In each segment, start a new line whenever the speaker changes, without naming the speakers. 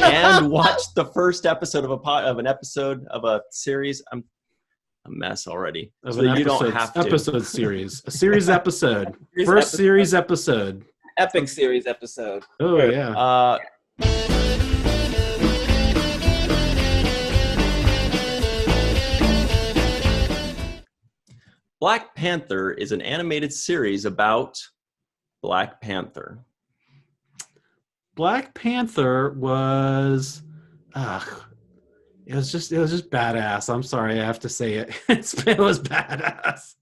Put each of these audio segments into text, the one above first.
and watch the first episode of an episode of a series. I'm a mess already.
Of
so
an
you
episode,
don't have to.
episode series. A series episode. First series episode.
Epic series episode.
Oh, yeah.
Black Panther is an animated series about Black Panther.
Black Panther was, it was just badass. I'm sorry, I have to say it. It was badass.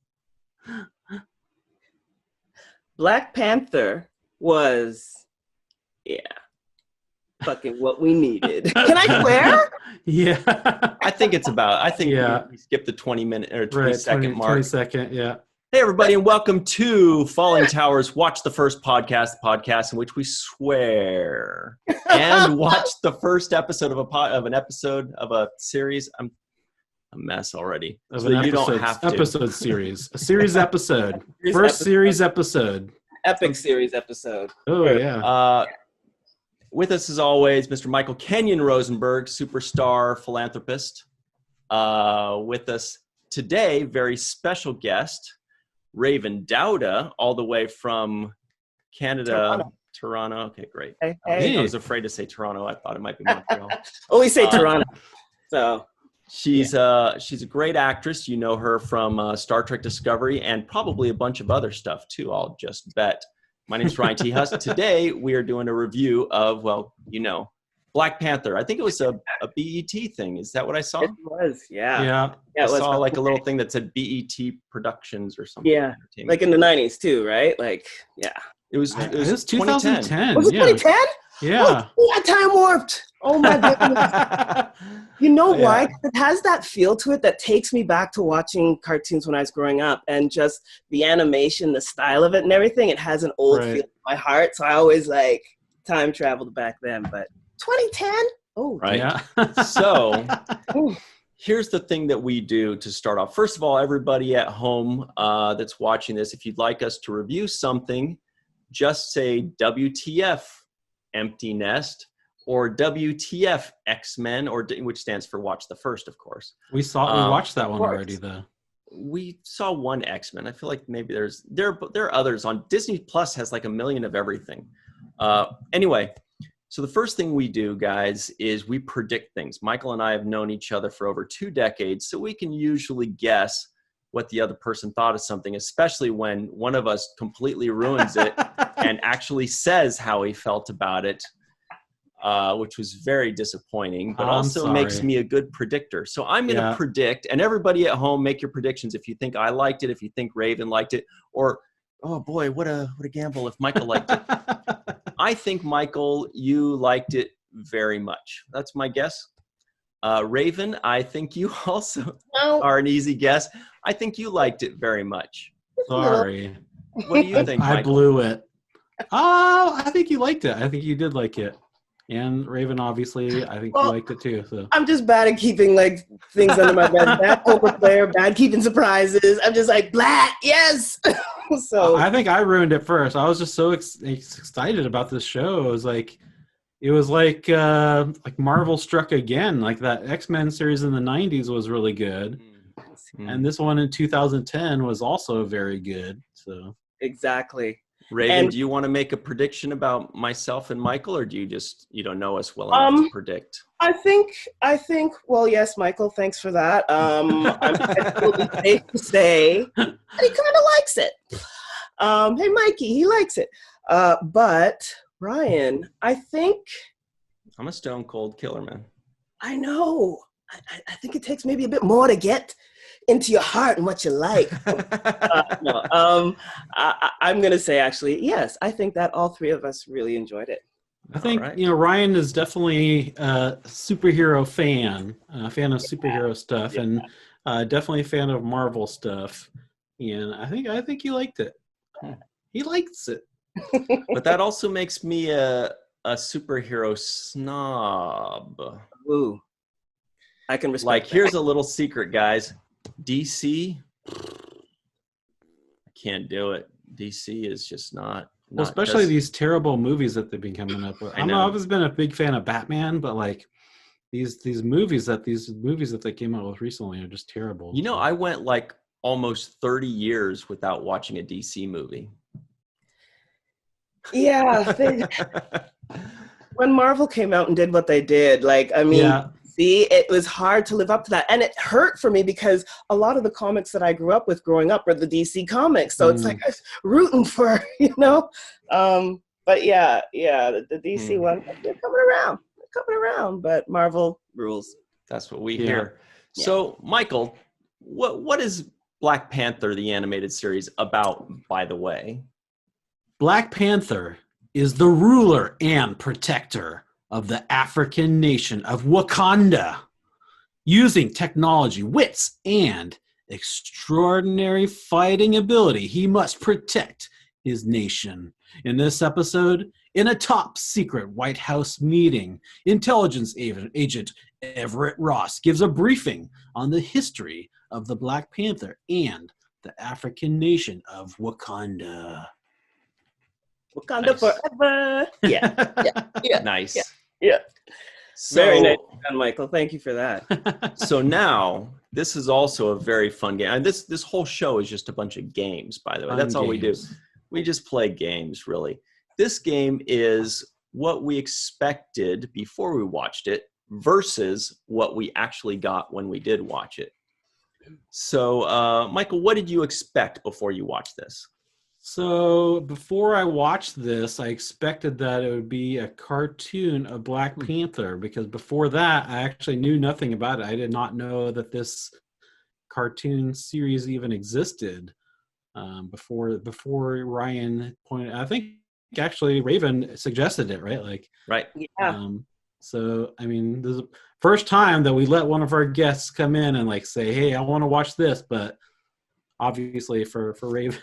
Black Panther was, fucking what we needed. Can I swear?
Yeah.
I think we skipped the 20-minute or 20-second mark.
20-second, yeah.
Hey, everybody, and welcome to Fallingtower's Watch the First podcast, the podcast in which we swear and watch the first episode of an episode of a series. I'm a mess already.
Of
so
an
you
episode,
don't have to.
Episode series. A series episode. First series episode.
Epic series episode.
Oh, yeah.
With us, as always, Mr. Michael Kenyon Rosenberg, superstar philanthropist. With us today, very special guest, Raven Dauda, all the way from Canada, Toronto. Okay, great.
Hey.
I was afraid to say Toronto. I thought it might be Montreal.
Always say Toronto. So
she's a great actress. You know her from Star Trek Discovery and probably a bunch of other stuff too, I'll just bet. My name is Ryan T. Huss. Today, we are doing a review of, Black Panther. I think it was a BET thing. Is that what I saw?
it was,
Yeah.
I saw like a little thing that said BET Productions or something.
Yeah, like in the 90s too, right? Like, yeah.
It was
2010.
Was it 2010?
Yeah.
Oh, I time warped. Oh my goodness. You know why? It has that feel to it that takes me back to watching cartoons when I was growing up, and just the animation, the style of it and everything. It has an old feel in my heart. So I always time traveled back then, but 2010? Oh,
right.
Yeah.
So here's the thing that we do to start off. First of all, everybody at home that's watching this, if you'd like us to review something, just say WTF Empty Nest or WTF X-Men, which stands for Watch the First, of course.
We watched that one already, though.
We saw one X-Men. I feel like maybe there are others on Disney Plus. Has like a million of everything. Anyway, so the first thing we do, guys, is we predict things. Michael and I have known each other for over 2 decades, so we can usually guess what the other person thought of something, especially when one of us completely ruins it and actually says how he felt about it, which was very disappointing, but also makes me a good predictor. So I'm going to predict, and everybody at home, make your predictions if you think I liked it, if you think Raven liked it, or, oh boy, what a gamble if Michael liked it. I think, Michael, you liked it very much. That's my guess. Raven, I think you also are an easy guess. I think you liked it very much.
Sorry.
What do you think, Michael?
I blew it. Oh, I think you liked it. I think you did like it. And Raven, obviously, I think you liked it too. So
I'm just bad at keeping things under my bed. Bad poker player, bad keeping surprises. I'm just Black, yes. So
I think I ruined it first. I was just so excited about this show. It was like Marvel struck again. Like that X-Men series in the 90s was really good. And this one in 2010 was also very good. So
exactly.
Raven, do you want to make a prediction about myself and Michael, or do you don't know us well enough to predict?
I think. Well, yes, Michael. Thanks for that. I'm safe to say that he kind of likes it. Hey, Mikey, he likes it. But Ryan, I think
I'm a stone cold killer, man.
I know. I think it takes maybe a bit more to get into your heart and what you like. I'm going to say, actually, yes, I think that all 3 of us really enjoyed it.
I think, Ryan is definitely a superhero fan, a fan of superhero stuff, and definitely a fan of Marvel stuff. And I think he liked it. He likes it.
But that also makes me a superhero snob.
Ooh. I can respect that.
Here's a little secret, guys. DC, I can't do it. DC is just not
Well,
not
especially
just,
these terrible movies that they've been coming up with.
I
I've
know.
always been a big fan of Batman, but like these movies that they came out with recently are just terrible.
You know, I went like almost 30 years without watching a DC movie.
Yeah, when Marvel came out and did what they did, like, I mean,
Yeah.
see, it was hard to live up to that. And it hurt for me because a lot of the comics that I grew up with growing up were the DC comics. So it's like I was rooting for, you know? But yeah, the DC one, they're coming around. They're coming around, but Marvel rules.
That's what we hear. So, Michael, what is Black Panther, the animated series, about, by the way?
Black Panther is the ruler and protector of the African nation of Wakanda. Using technology, wits, and extraordinary fighting ability, he must protect his nation. In this episode, in a top secret White House meeting, intelligence agent Everett Ross gives a briefing on the history of the Black Panther and the African nation of Wakanda.
Wakanda forever. Yeah.
Nice.
Yeah.
So,
Very nice, Michael. Thank you for that.
So now, this is also a very fun game. And this whole show is just a bunch of games, by the way. That's all we do. We just play games, really. This game is what we expected before we watched it versus what we actually got when we did watch it. So, Michael, what did you expect before you watched this?
So before I watched this, I expected that it would be a cartoon of Black Panther, because before that, I actually knew nothing about it. I did not know that this cartoon series even existed before Ryan pointed. I think actually Raven suggested it, right? Like,
right.
Yeah. So I mean, this is the first time that we let one of our guests come in and like say, "Hey, I want to watch this," but obviously for Raven.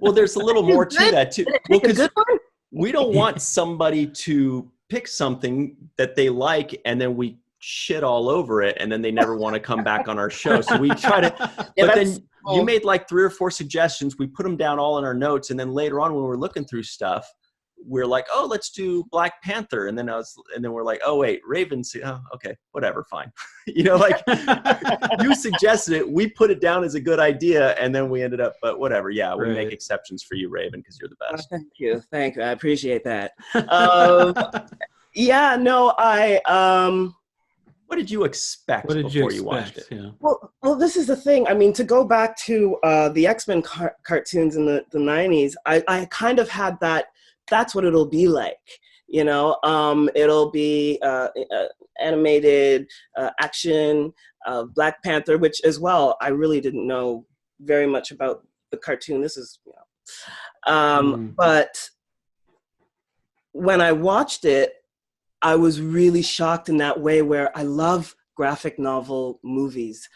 Well, there's a little more to that too. Well, because
one?
we don't want somebody to pick something that they like and then we shit all over it and then they never want to come back on our show. So we try to, but then you made like 3 or 4 suggestions. We put them down all in our notes. And then later on when we're looking through stuff, we're like, oh, let's do Black Panther. And then we're like, oh wait, Raven. Oh, okay, whatever, fine. You know, like you suggested it, we put it down as a good idea, and then we ended up, but whatever. Yeah, we make exceptions for you, Raven, because you're the best.
Thank you. I appreciate that. Yeah, no,
what did you expect before you watched it?
Yeah.
Well, this is the thing. I mean, to go back to the X-Men cartoons in the 90s, I kind of had that. That's what it'll be like, you know. It'll be animated action, Black Panther, which as well, I really didn't know very much about the cartoon. This is, you know, but when I watched it, I was really shocked in that way where I love graphic novel movies.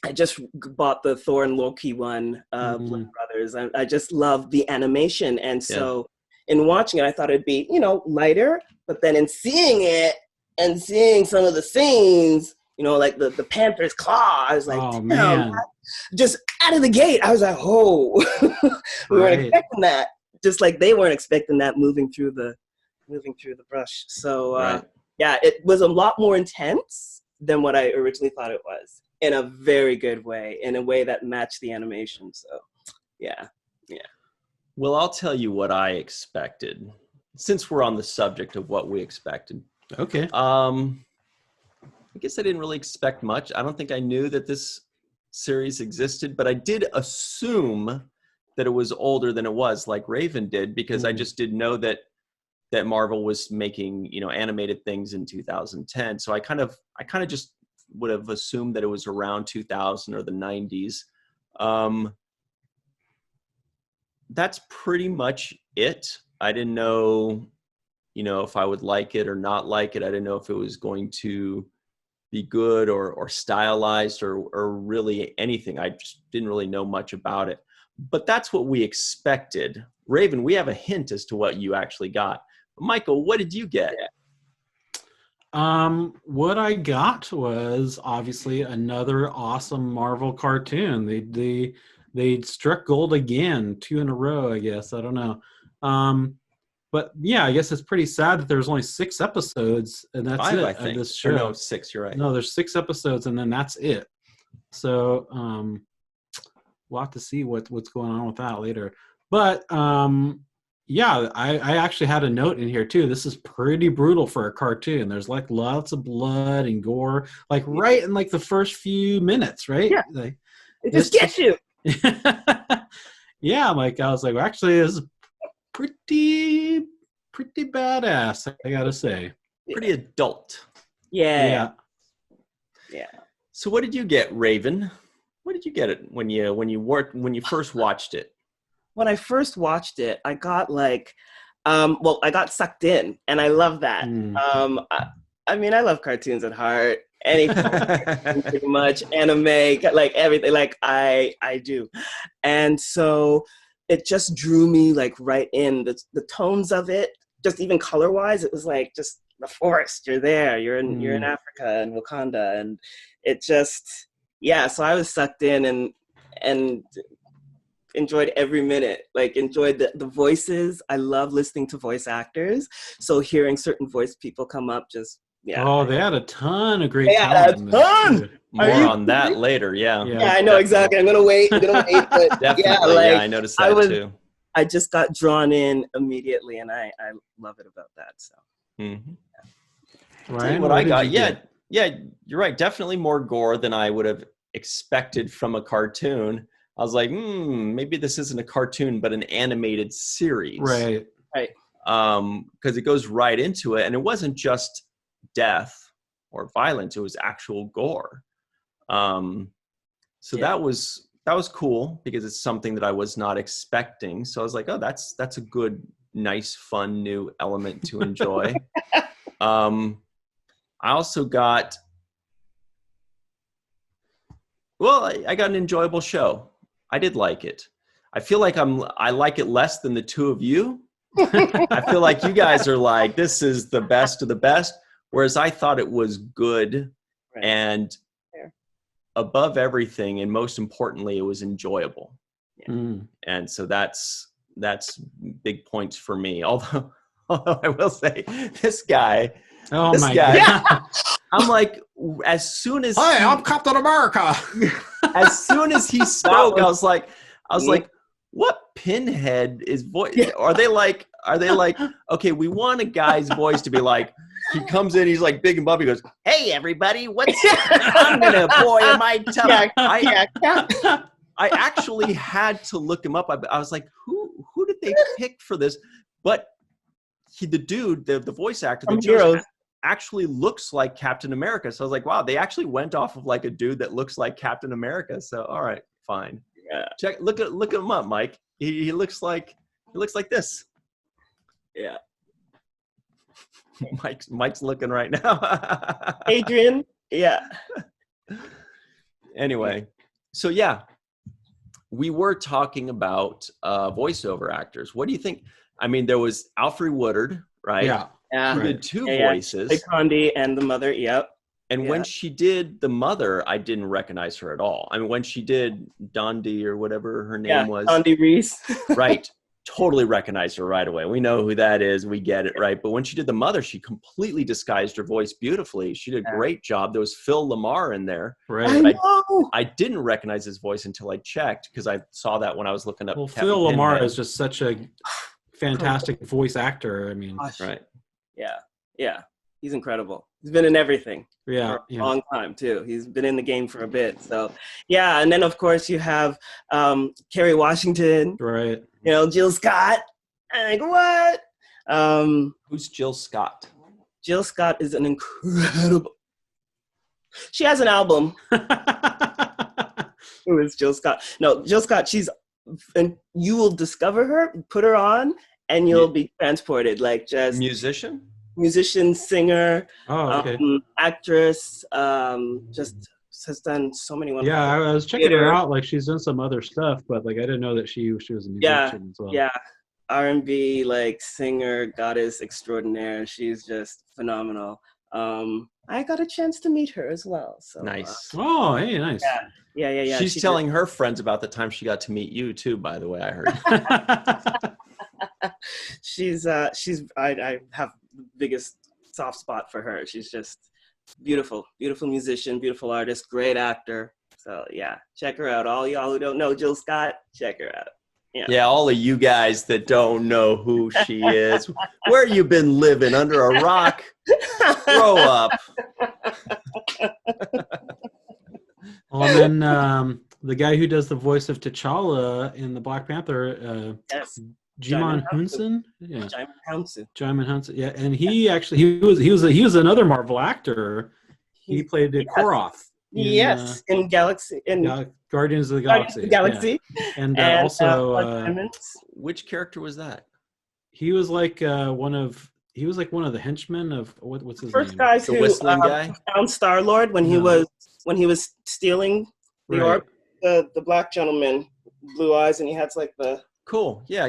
I just bought the Thor and Loki one, Blood Brothers. I just love the animation. And so in watching it, I thought it'd be, you know, lighter, but then in seeing it and seeing some of the scenes, you know, like the Panther's claw, I was like,
oh, man.
Just out of the gate, I was like, oh, we weren't expecting that. Just like they weren't expecting that moving through the brush. So yeah, it was a lot more intense than what I originally thought it was, in a very good way, in a way that matched the animation. So yeah.
Well, I'll tell you what I expected, since we're on the subject of what we expected.
Okay.
I guess I didn't really expect much. I don't think I knew that this series existed, but I did assume that it was older than it was, like Raven did, because I just didn't know that Marvel was making, you know, animated things in 2010. So I kind of just would have assumed that it was around 2000 or the 90s. That's pretty much it. I didn't know, you know, if I would like it or not like it. I didn't know if it was going to be good or stylized or really anything. I just didn't really know much about it. But that's what we expected. Raven, we have a hint as to what you actually got. Michael, what did you get?
What I got was obviously another awesome Marvel cartoon. The they struck gold again, 2 in a row, I guess. I don't know. But yeah, I guess it's pretty sad that there's only 6 episodes, and that's
5,
it
I
of
think.
this show.
Or no, 6. You're right.
No, there's 6 episodes, and then that's it. So we'll have to see what's going on with that later. But yeah, I actually had a note in here too. This is pretty brutal for a cartoon. There's like lots of blood and gore, like right in like the first few minutes, right?
Yeah.
Like,
It just gets you.
Yeah, like I was like, well, actually, this is pretty badass, I gotta say.
Pretty adult.
Yeah.
So what did you get, Raven? What did you get it when you first watched it?
When I first watched it, I got like, I got sucked in, and I love that. I mean, I love cartoons at heart. Anything, pretty much, anime, like everything, like I do. And so it just drew me like right in. The tones of it, just even color-wise, it was like just the forest. You're there. You're in Africa and Wakanda, and it just, yeah. So I was sucked in and enjoyed every minute. Like enjoyed the voices. I love listening to voice actors. So hearing certain voice people come up, just yeah.
Oh, they had a ton of great
talent.
talent.
A ton.
More on that later. Yeah.
Yeah, I know exactly. I'm gonna wait. But
Definitely.
Yeah, like,
I noticed that too.
I just got drawn in immediately, and I love it about that. So.
Ryan,
what I got? Yeah, you're right. Definitely more gore than I would have expected from a cartoon. I was like, maybe this isn't a cartoon, but an animated series.
Right.
Because it goes right into it, and it wasn't just death or violence; it was actual gore. That was cool because it's something that I was not expecting. So I was like, oh, that's a good, nice, fun new element to enjoy. I also got, I got an enjoyable show. I did like it. I feel like I like it less than the two of you. I feel like you guys are like, this is the best of the best. Whereas I thought it was good and above everything. And most importantly, it was enjoyable. And so that's big points for me. Although I will say this guy, I'm like, as soon as
I'm Captain America.
As soon as he spoke, I was like, what pinhead is voice? Are they like, okay, we want a guy's voice to be like, he comes in, he's like big and bubbly, he goes, hey everybody, I'm gonna, boy, am I tough. I actually had to look him up. I was like, who did they pick for this? But the dude, the voice actor, the Heroes, actually looks like Captain America. So I was like, wow, they actually went off of like a dude that looks like Captain America. So all right, fine. Yeah. Look him up, Mike. He looks like this.
Yeah.
Mike's looking right now.
Adrian. Yeah.
Anyway, so yeah, we were talking about voiceover actors. What do you think? I mean, there was Alfre Woodard, right?
Yeah.
Who did two voices.
Like Condi and the mother, yep.
And when she did the mother, I didn't recognize her at all. I mean, when she did Dondi or whatever her name was.
Dondi Reese.
Right. Totally recognized her right away. We know who that is. We get it, right? But when she did the mother, she completely disguised her voice beautifully. She did a great job. There was Phil Lamar in there.
Right.
I didn't recognize his voice until I checked because I saw that when I was looking up.
Well, Phil Lamar is just such a fantastic voice actor. I mean,
right.
Yeah. He's incredible. He's been in everything.
Yeah.
For a long time too. He's been in the game for a bit. So yeah. And then of course you have Kerry Washington.
Right.
You know, Jill Scott. Like what?
Who's Jill Scott?
Jill Scott is an incredible. She has an album. Who is Jill Scott? No, Jill Scott. And you will discover her, put her on, and you'll be transported. Like just musician, singer, actress. Just has done so many wonderful.
Yeah, I was checking her out. Like she's done some other stuff, but like I didn't know that she was a musician as well.
Yeah, R&B like singer, goddess extraordinaire. She's just phenomenal. I got a chance to meet her as well. So
Nice.
Oh, hey, nice.
Yeah.
She's telling her friends about the time she got to meet you too, by the way, I heard.
I have the biggest soft spot for her. She's just beautiful musician, beautiful artist, great actor. So yeah, check her out. All y'all who don't know Jill Scott, check her out.
Yeah, all of you guys that don't know who she is, where you been living, under a rock? Grow up.
Well, and then the guy who does the voice of T'Challa in the Black Panther,
Yes.
Jimon Hunson, yeah,
Jimon
Hunson, yeah, and he actually he was another Marvel actor. He played Koroth.
In Galaxy in
Guardians of the Galaxy. Yeah. And also
which character was that?
He was like one of the henchmen of what's his
first
name?
guys
the
who
whistling guy
found Star-Lord when he was stealing the orb. The black gentleman, blue eyes, and he had like the
cool. Yeah.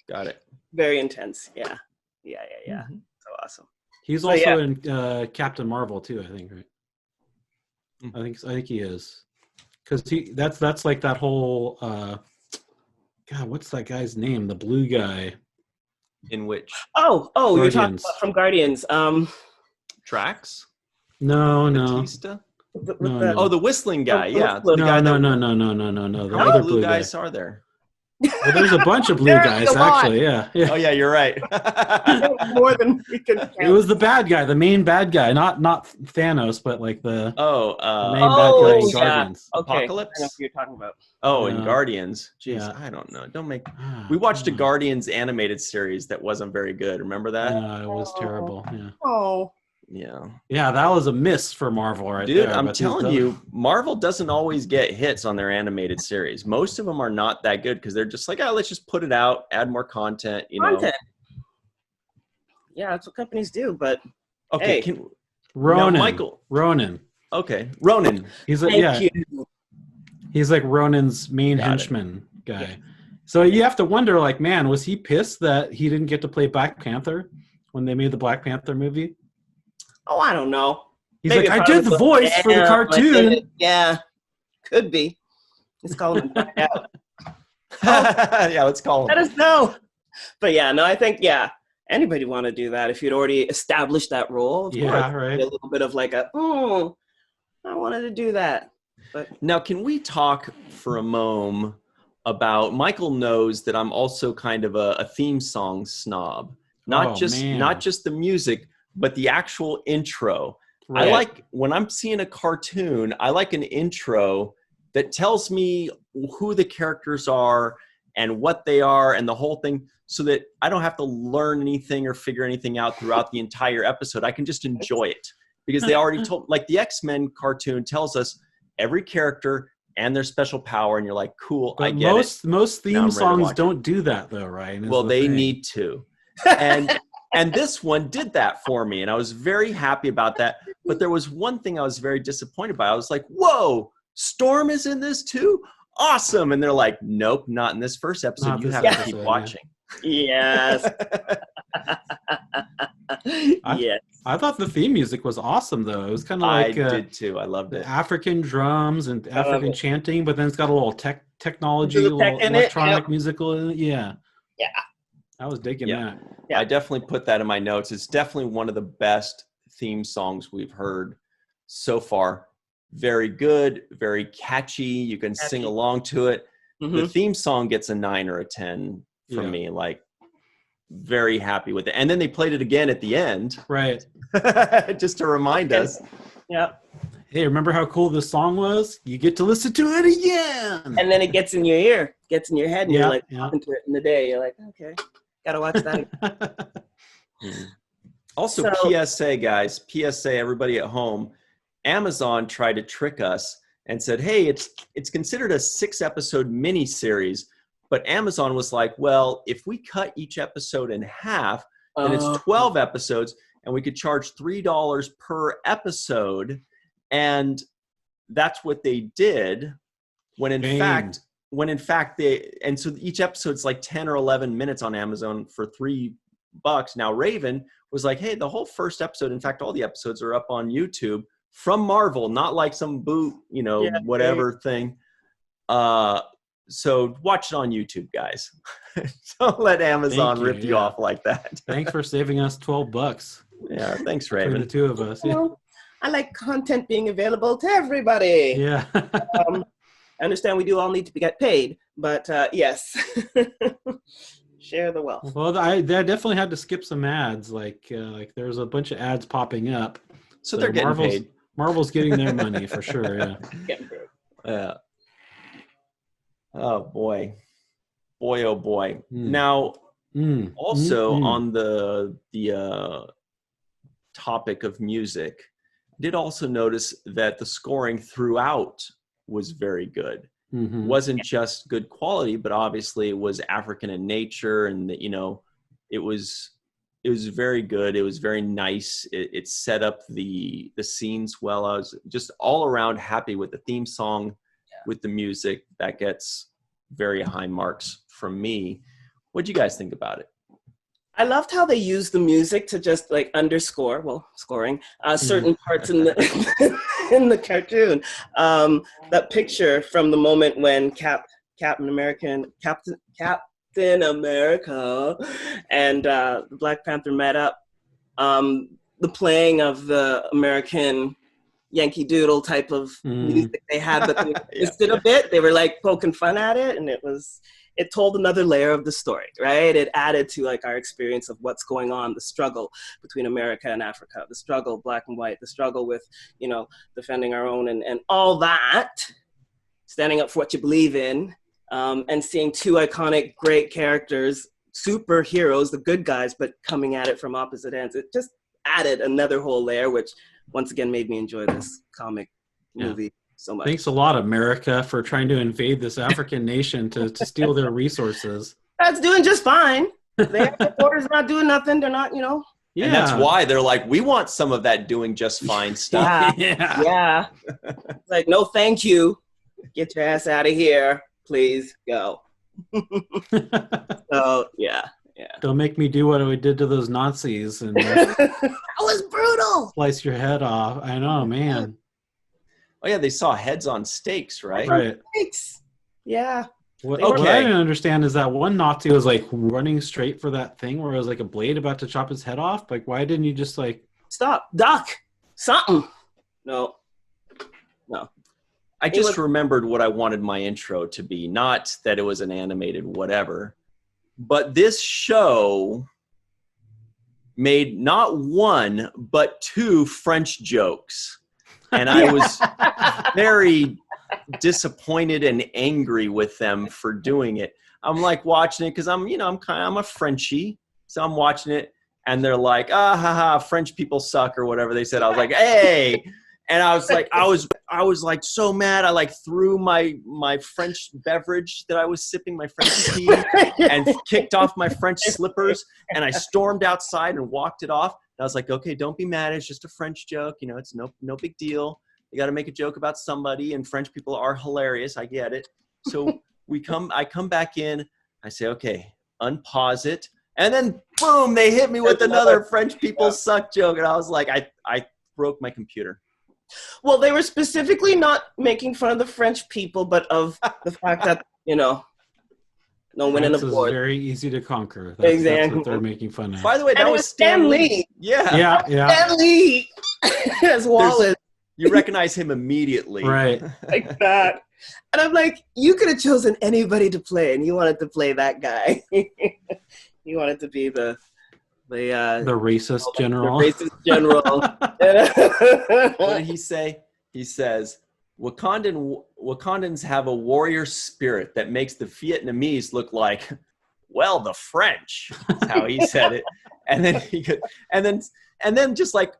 Got it.
Very intense. Yeah. Mm-hmm. So awesome.
He's also in Captain Marvel too, I think, right? I think he is, because that's like that whole God, what's that guy's name? The blue guy.
In which?
Oh, you're talking about from Guardians.
Drax?
No.
Batista?
No.
Oh, the whistling guy. Yeah.
No. The
How
other
many blue guys are there?
Well, there's a bunch of blue guys, actually. Yeah.
Oh, yeah, you're right.
More than we can count.
It was the bad guy, the main bad guy, not Thanos, but like the main bad guy in Guardians.
Okay.
Apocalypse?
I know what you're talking about.
Oh, in Guardians. Jeez, I don't know. We watched a Guardians animated series that wasn't very good. Remember that?
Yeah, it was terrible. Yeah.
Oh.
Yeah, that was a miss for Marvel right
there. Dude,
there.
I'm telling you, Marvel doesn't always get hits on their animated series. Most of them are not that good because they're just like, let's just put it out, add more content, you know.
Yeah, that's what companies do, but
okay,
hey.
Ronan.
Okay, Ronan.
He's like he's like Ronan's main henchman guy. Yeah. So you have to wonder, like, man, was he pissed that he didn't get to play Black Panther when they made the Black Panther movie?
Oh, I don't know.
He's like, I did the voice for the cartoon.
Yeah, could be. Let's call him and find out.
Yeah, let's call him.
Let us know. But yeah, no, I think, anybody want to do that if you'd already established that role.
Yeah, right.
A little bit of like I wanted to do that. But
now, can we talk for a moment about, Michael knows that I'm also kind of a theme song snob. Not just the music, but the actual intro. Right. I like, when I'm seeing a cartoon, I like an intro that tells me who the characters are and what they are and the whole thing, so that I don't have to learn anything or figure anything out throughout the entire episode. I can just enjoy it because they already told, like the X-Men cartoon tells us every character and their special power, and you're like, cool,
but
I get it.
Most theme songs don't do that though, right?
Well, they need to. And this one did that for me, and I was very happy about that. But there was one thing I was very disappointed by. I was like, whoa, Storm is in this too? Awesome. And they're like, nope, not in this first episode. You have to keep watching.
Yes. Yes.
I thought the theme music was awesome, though. It was kind of like
I did too. I loved it.
African drums and African chanting, but then it's got a little technology, a little electronic musical in it. Yeah.
Yeah.
I was digging that.
Yeah. I definitely put that in my notes. It's definitely one of the best theme songs we've heard so far. Very good, very catchy. You can sing along to it. Mm-hmm. The theme song gets a 9 or a 10 from me. Like, very happy with it. And then they played it again at the end.
Right.
Just to remind us.
Yeah.
Hey, remember how cool this song was? You get to listen to it again.
And then it gets in your ear, gets in your head, and you're like talking to it in the day. You're like, okay, gotta watch that.
Also, PSA, guys, PSA, everybody at home, Amazon tried to trick us and said, hey, it's considered a 6-episode miniseries. But Amazon was like, well, if we cut each episode in half, then it's 12 episodes, and we could charge $3 per episode. And that's what they did. When in fact so each episode's like 10 or 11 minutes on Amazon for $3 bucks. Now Raven was like, hey, the whole first episode, in fact, all the episodes are up on YouTube from Marvel, not like some boot, whatever thing. So watch it on YouTube, guys. Don't let Amazon rip you off like that.
Thanks for saving us $12.
Yeah, thanks, Raven.
For the two of us. Yeah.
I like content being available to everybody.
Yeah.
I understand we do all need to get paid, but yes. Share the wealth.
Well, I definitely had to skip some ads. Like there's a bunch of ads popping up.
So they're getting paid.
Marvel's getting their money for sure. Yeah.
Yeah. Oh boy, oh boy. Now, also on the topic of music, I did also notice that the scoring throughout was very good. Wasn't just good quality, but obviously it was African in nature, and it was very good. It was very nice. It set up the scenes well. I was just all around happy with the theme song, with the music. That gets very high marks from me. What'd you guys think about it?
I loved how they used the music to just like underscore, scoring certain parts in the in the cartoon. That picture from the moment when Captain America and the Black Panther met up, the playing of the American Yankee Doodle type of music they had, but they twisted a bit. They were like poking fun at it, and it told another layer of the story, right? It added to like our experience of what's going on, the struggle between America and Africa, the struggle, black and white, the struggle with, defending our own and all that, standing up for what you believe in, and seeing two iconic, great characters, superheroes, the good guys, but coming at it from opposite ends. It just added another whole layer, which once again made me enjoy this comic movie so much.
Thanks a lot, America, for trying to invade this African nation to steal their resources.
That's doing just fine. Their border's not doing nothing. They're not,
Yeah. And that's why they're like, we want some of that doing just fine stuff.
Yeah. It's like, no, thank you. Get your ass out of here. Please go. So, yeah.
Don't make me do what we did to those Nazis and
that was brutal.
Slice your head off. I know, man.
Oh yeah, they saw heads on stakes, right?
Right.
Stakes. Yeah.
What I didn't understand is that one Nazi was like running straight for that thing where it was like a blade about to chop his head off. Like, why didn't you just like
stop, duck, something? No.
I just remembered what I wanted my intro to be. Not that it was an animated whatever, but this show made not one but two French jokes, and I was very disappointed and angry with them for doing it. I'm like watching it because I'm a Frenchie, so I'm watching it, and they're like, French people suck or whatever they said. I was like, hey. And I was like, I was like so mad. I like threw my French beverage that I was sipping, my French tea, and kicked off my French slippers. And I stormed outside and walked it off. And I was like, okay, don't be mad. It's just a French joke. It's no big deal. You got to make a joke about somebody, and French people are hilarious. I get it. So I come back in. I say, okay, unpause it, and then boom, they hit me with another French people suck joke, and I was like, I broke my computer.
Well, they were specifically not making fun of the French people, but of the fact that, no winning the board.
It's very easy to conquer.
Exactly.
That's what they're making fun of.
By the way, that was Stan Lee.
Yeah.
Stan Lee as Wallace.
You recognize him immediately.
Right. Like that. And I'm like, you could have chosen anybody to play, and you wanted to play that guy. You wanted to be the
racist general.
The racist general.
What did he say? He says, Wakandans have a warrior spirit that makes the Vietnamese look like, well, the French. That's how he said it. And then just like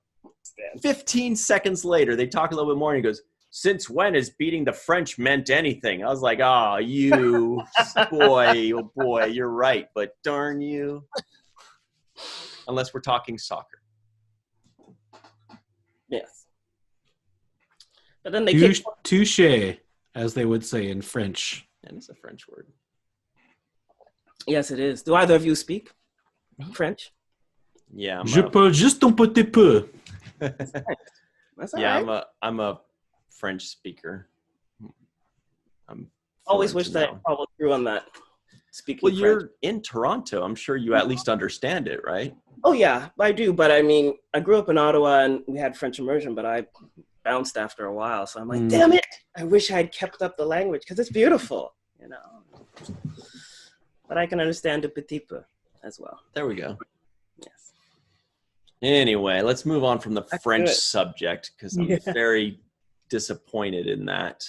15 seconds later, they talk a little bit more, and he goes, since when has beating the French meant anything? I was like, oh, you boy, you're right, but darn you. Unless we're talking soccer.
Yes. But then they
touche, as they would say in French.
And it's a French word.
Yes, it is. Do either of you speak French?
Yeah.
Je peux juste un petit peu.
That's all
Yeah,
right.
I'm a French speaker. I'm
Always
fluent
wish
in
that I
one.
followed through on that. Speaking
Well,
French.
you're in Toronto. I'm sure you at least understand it, right?
Oh yeah, I do. But I mean, I grew up in Ottawa and we had French immersion, but I bounced after a while. So I'm like, damn it! I wish I had kept up the language because it's beautiful, you know. But I can understand a petit peu as well.
There we go.
Yes.
Anyway, let's move on from the
Let's
French
do it.
subject because I'm very disappointed in that.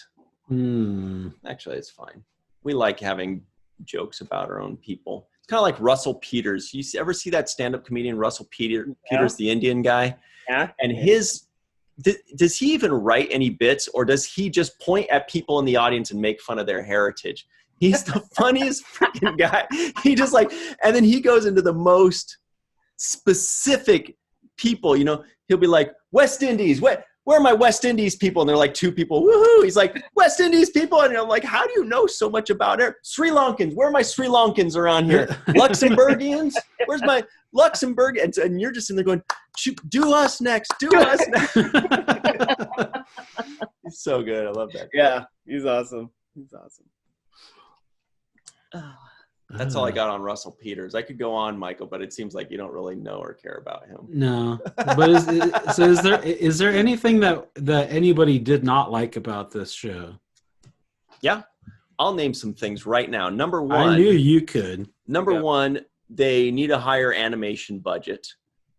Actually, it's fine. We like having jokes about our own people. It's kind of like Russell Peters. You ever see that stand-up comedian Russell Peters, the Indian guy?
Yeah.
And does he even write any bits, or does he just point at people in the audience and make fun of their heritage? He's the funniest freaking guy. He just and then he goes into the most specific people. You know, he'll be like, West Indies, where are my West Indies people? And they're like two people. Woohoo! He's like, West Indies people, and I'm like, how do you know so much about it? Sri Lankans, where are my Sri Lankans around here? Luxembourgians, where's my Luxembourg? And you're just in there going, do us next, do us next. He's so good. I love that.
Yeah, he's awesome. He's awesome.
That's all I got on Russell Peters. I could go on, Michael, but it seems like you don't really know or care about him.
No, but is there anything that anybody did not like about this show?
Yeah, I'll name some things right now. Number one,
I knew you could.
Number one, they need a higher animation budget.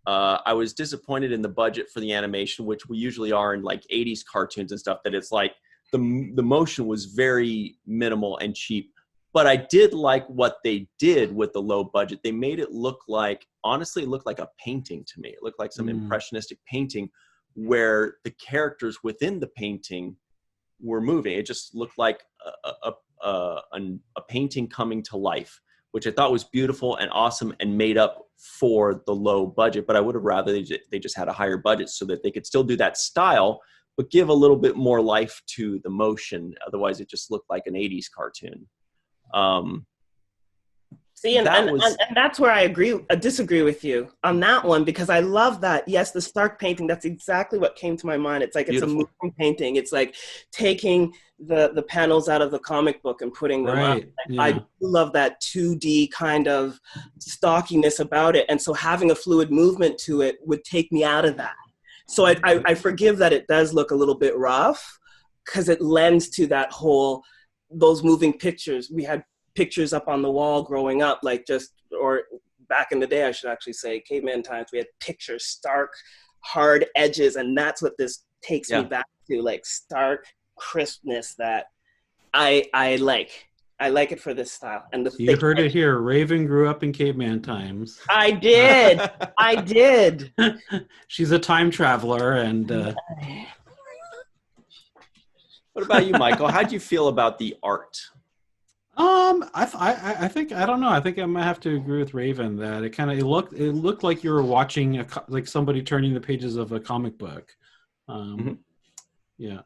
I was disappointed in the budget for the animation, which we usually are in like 80s cartoons and stuff, that it's like the motion was very minimal and cheap. But I did like what they did with the low budget. They made it look like, honestly, it looked like a painting to me. It looked like some impressionistic painting where the characters within the painting were moving. It just looked like a painting coming to life, which I thought was beautiful and awesome and made up for the low budget. But I would have rather they just had a higher budget so that they could still do that style, but give a little bit more life to the motion. Otherwise, it just looked like an 80s cartoon.
See, and that's where I disagree with you on that one, because I love that. Yes, the Stark painting, that's exactly what came to my mind. It's like, beautiful. It's a moving painting. It's like taking the panels out of the comic book and putting them up. Yeah. I love that 2D kind of stockiness about it. And so having a fluid movement to it would take me out of that. So I forgive that it does look a little bit rough, because it lends to that whole, those moving pictures. We had pictures up on the wall growing up, or back in the day, I should actually say, caveman times, we had pictures, stark, hard edges, and that's what this takes me back to, like stark crispness that I like. I like it for this style. And
you heard it here. Raven grew up in caveman times.
I did. I did.
She's a time traveler, and
what about you, Michael? How do you feel about the art?
I think, I don't know. I think I might have to agree with Raven that it looked like you were watching like somebody turning the pages of a comic book. Yeah.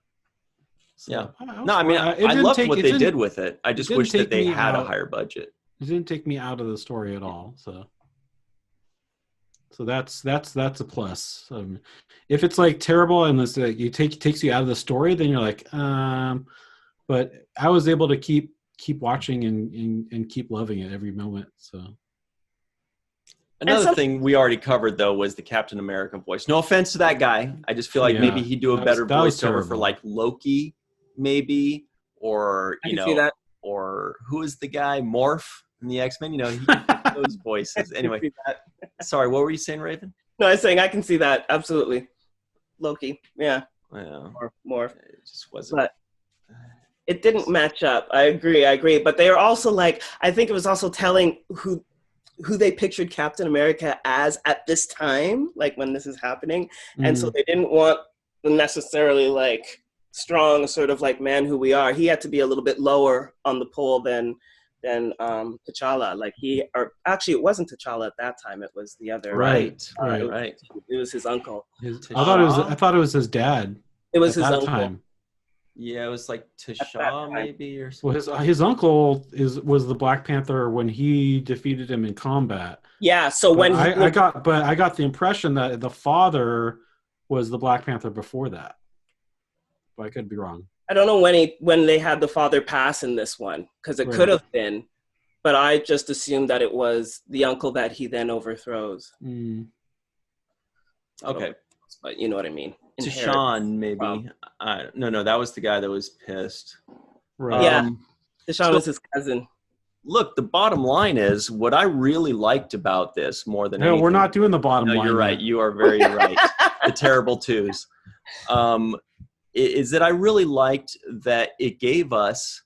So,
yeah. I loved what they did with it. I just wish that they had a higher budget.
It didn't take me out of the story at all. So that's a plus. If it's like terrible and this takes you out of the story, then you're like, but I was able to keep watching and keep loving it every moment. So
another thing we already covered though was the Captain America voice. No offense to that guy. I just feel like maybe he'd do a better voiceover for like Loki, maybe, or or who is the guy, Morph in the X-Men? You know, he those voices. Anyway, sorry, what were you saying, Raven?
No, I was saying I can see that, absolutely. Loki, yeah. Morph.
It just wasn't.
But it didn't match up. I agree. But they are also like, I think it was also telling who they pictured Captain America as at this time, like when this is happening. And so they didn't want necessarily like strong sort of like man who we are. He had to be a little bit lower on the pole than T'Challa. Like actually it wasn't T'Challa at that time. It was the other.
Right.
It was his uncle.
I thought it was his dad.
It was his uncle.
Time.
Yeah, it was like
At that
T'Challa
time.
maybe or something.
Well, his uncle was the Black Panther when he defeated him in combat.
Yeah. So
But
when
I got the impression that the father was the Black Panther before that. But I could be wrong.
I don't know when they had the father pass in this one, because it could have been, but I just assumed that it was the uncle that he then overthrows.
Mm.
Okay.
But you know what I mean.
T'Shawn, maybe. No, that was the guy that was pissed.
Right.
Yeah. T'Shawn was his cousin.
Look, the bottom line is what I really liked about this more than anything.
No, we're not doing the bottom line.
You're right. You are very right. The terrible twos. Is that I really liked that it gave us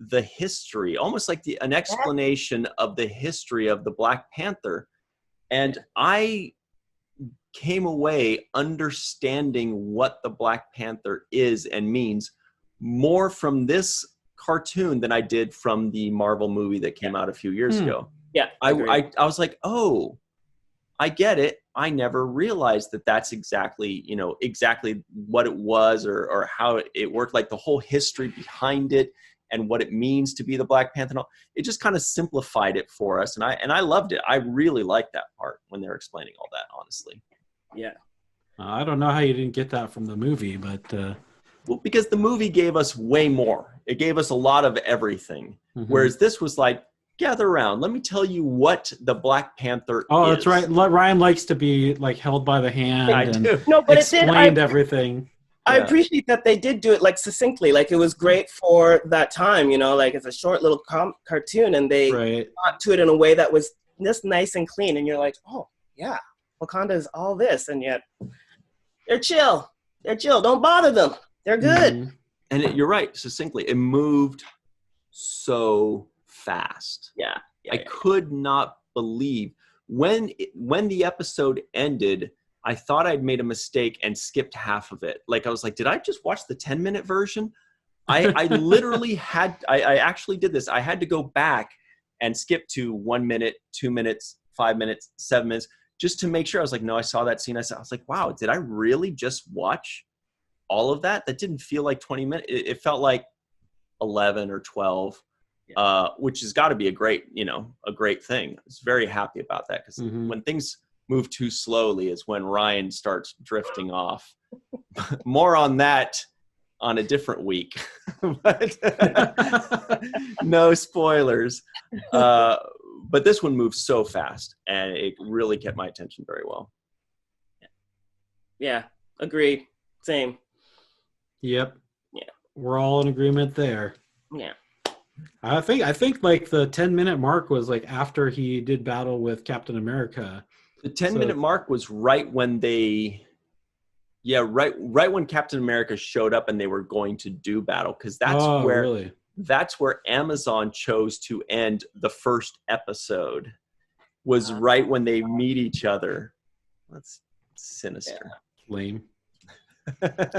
the history, almost like an explanation of the history of the Black Panther. And I came away understanding what the Black Panther is and means more from this cartoon than I did from the Marvel movie that came out a few years ago.
Yeah.
I was like, oh, I get it. I never realized that that's exactly what it was or how it worked, like the whole history behind it and what it means to be the Black Panther. And all. It just kind of simplified it for us. And I loved it. I really liked that part when they're explaining all that, honestly.
Yeah.
I don't know how you didn't get that from the movie, but
well, because the movie gave us way more. It gave us a lot of everything.
Mm-hmm.
Whereas this was like, gather around. Let me tell you what the Black Panther is.
Oh, that's right. Ryan likes to be like held by the hand and
no, but
explained everything.
I appreciate that they did do it like succinctly. Like it was great for that time, like it's a short little cartoon and they got to it in a way that was just nice and clean. And you're like, oh yeah, Wakanda is all this. And yet they're chill. They're chill. Don't bother them. They're good.
Mm-hmm.
And you're right. Succinctly, it moved so fast.
Yeah.
I could not believe when the episode ended, I thought I'd made a mistake and skipped half of it. Like I was like, did I just watch the 10-minute version? I literally I actually did this. I had to go back and skip to 1 minute, 2 minutes, 5 minutes, 7 minutes, just to make sure. I was like, no, I saw that scene. I was like, wow, did I really just watch all of that? That didn't feel like 20 minutes. It felt like 11 or 12. Which has got to be a great thing. I was very happy about that because when things move too slowly is when Ryan starts drifting off. More on that on a different week. But, no spoilers. But this one moves so fast and it really kept my attention very well.
Yeah, agreed. Same.
Yep.
Yeah.
We're all in agreement there.
Yeah.
I think like the 10-minute mark was like after he did battle with Captain America.
The 10-minute mark was right when right when Captain America showed up and they were going to do battle, because that's where Amazon chose to end the first episode. Was right when they meet each other. That's sinister.
Yeah.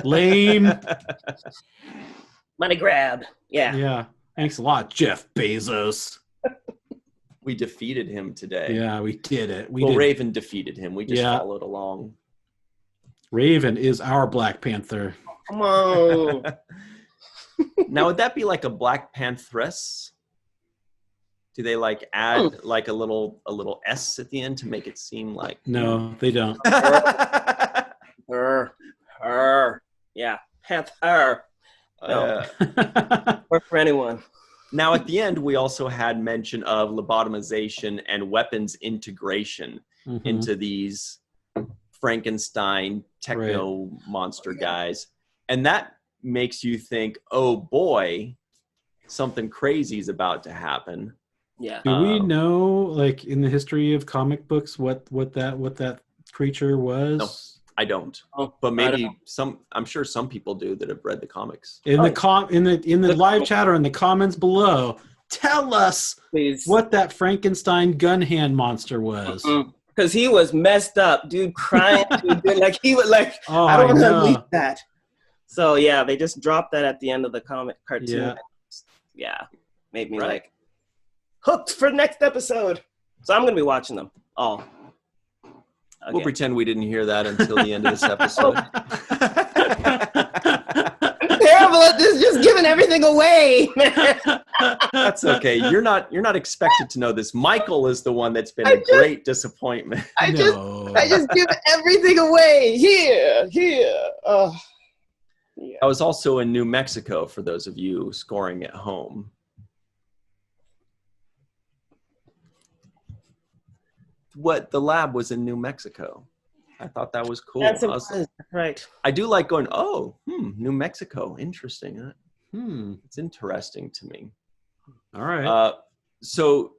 Lame.
Money grab. Yeah.
Yeah. Thanks a lot, Jeff Bezos.
We defeated him today.
Yeah, we did it.
Raven defeated him. We just followed along.
Raven is our Black Panther.
Come on.
Now, would that be like a Black Pantheress? Do they like add like a little S at the end to make it seem like?
No, they don't.
Her. Yeah. Panther. No. Work for anyone.
Now, at the end, we also had mention of lobotomization and weapons integration into these Frankenstein techno monster guys. And that makes you think, oh boy, something crazy is about to happen.
Yeah. Do we know, like, in the history of comic books, what that creature was?
No. I don't, but maybe I'm sure some people do that have read the comics.
In the live chat or in the comments below, tell us what that Frankenstein gun hand monster was.
Because he was messed up, dude, crying. Like he was like, I don't want to believe that. So yeah, they just dropped that at the end of the cartoon. Yeah, made me like hooked for the next episode. So I'm gonna be watching them all. Okay.
We'll pretend we didn't hear that until the end of this episode.
I'm terrible at just giving everything away.
That's okay. You're not expected to know this. Michael is the one that's been a great disappointment.
I just give everything away. Here. Oh. Yeah.
I was also in New Mexico for those of you scoring at home. What the lab was in New Mexico. I thought that was cool.
That's right.
I do like going, New Mexico. Interesting. It's interesting to me.
All right.
So